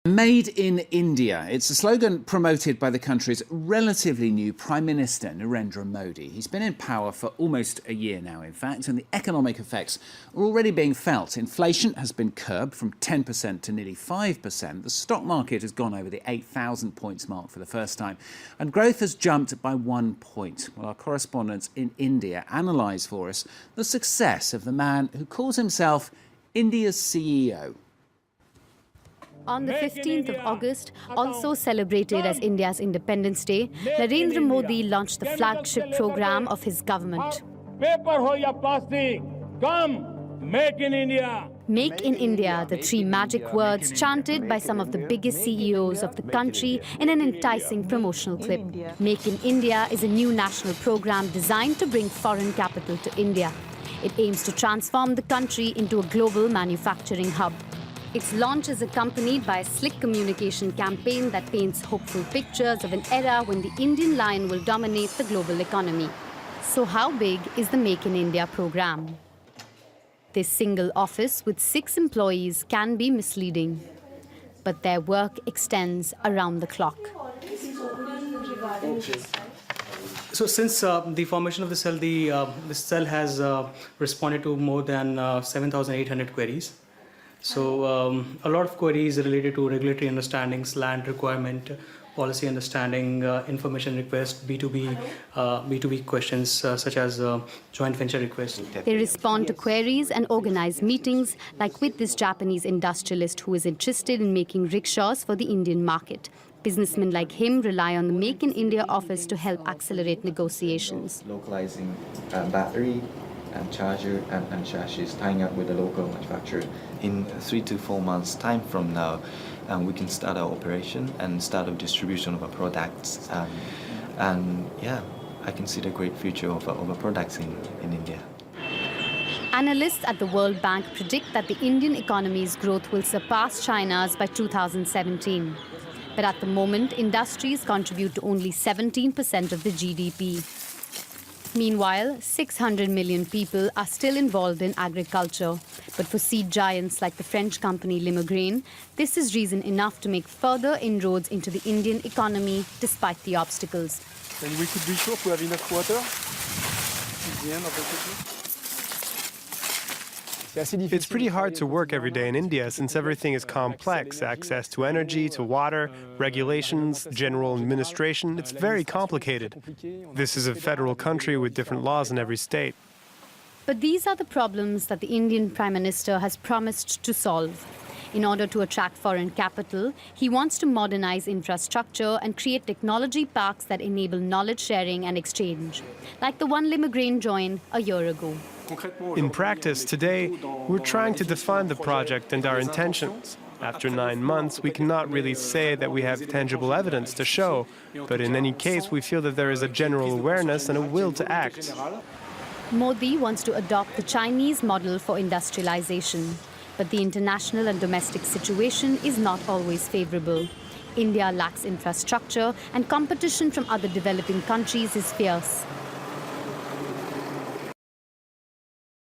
Made in India. It's a slogan promoted by the country's relatively new Prime Minister, Narendra Modi. He's been in power for almost a year now, in fact, and the economic effects are already being felt. Inflation has been curbed from 10% to nearly 5%. The stock market has gone over the 8,000 points mark for the first time, and growth has jumped by 1 point. Well, our correspondents in India analyse for us the success of the man who calls himself India's CEO. On the 15th of August, also celebrated as India's Independence Day, Narendra Modi launched the flagship program of his government. Make in India! Make in India, the three magic words chanted by some of the biggest CEOs of the country in an enticing promotional clip. Make in India is a new national program designed to bring foreign capital to India. It aims to transform the country into a global manufacturing hub. Its launch is accompanied by a slick communication campaign that paints hopeful pictures of an era when the Indian lion will dominate the global economy. So how big is the Make in India program? This single office with 6 employees can be misleading, but their work extends around the clock. So since the formation of the cell, this cell has responded to more than 7,800 queries. So a lot of queries related to regulatory understandings, land requirement, policy understanding, information requests, B2B questions such as joint venture requests. They respond to queries and organize meetings, like with this Japanese industrialist who is interested in making rickshaws for the Indian market. Businessmen like him rely on the Make in India office to help accelerate negotiations. Localizing battery and charger and chassis, tying up with the local manufacturer. In 3 to 4 months' time from now, we can start our operation and start our distribution of our products. And yeah, I can see the great future of our products in India. Analysts at the World Bank predict that the Indian economy's growth will surpass China's by 2017. But at the moment, industries contribute to only 17% of the GDP. Meanwhile, 600 million people are still involved in agriculture. But for seed giants like the French company Limagrain, this is reason enough to make further inroads into the Indian economy despite the obstacles. And we could be sure to have enough water at the end of the season. It's pretty hard to work every day in India since everything is complex. Access to energy, to water, regulations, general administration, it's very complicated. This is a federal country with different laws in every state. But these are the problems that the Indian Prime Minister has promised to solve. In order to attract foreign capital, he wants to modernize infrastructure and create technology parks that enable knowledge sharing and exchange, like the one Limagrain joined a year ago. In practice, today, we're trying to define the project and our intentions. After 9 months, we cannot really say that we have tangible evidence to show, but in any case, we feel that there is a general awareness and a will to act. Modi wants to adopt the Chinese model for industrialization, but the international and domestic situation is not always favorable. India lacks infrastructure, and competition from other developing countries is fierce.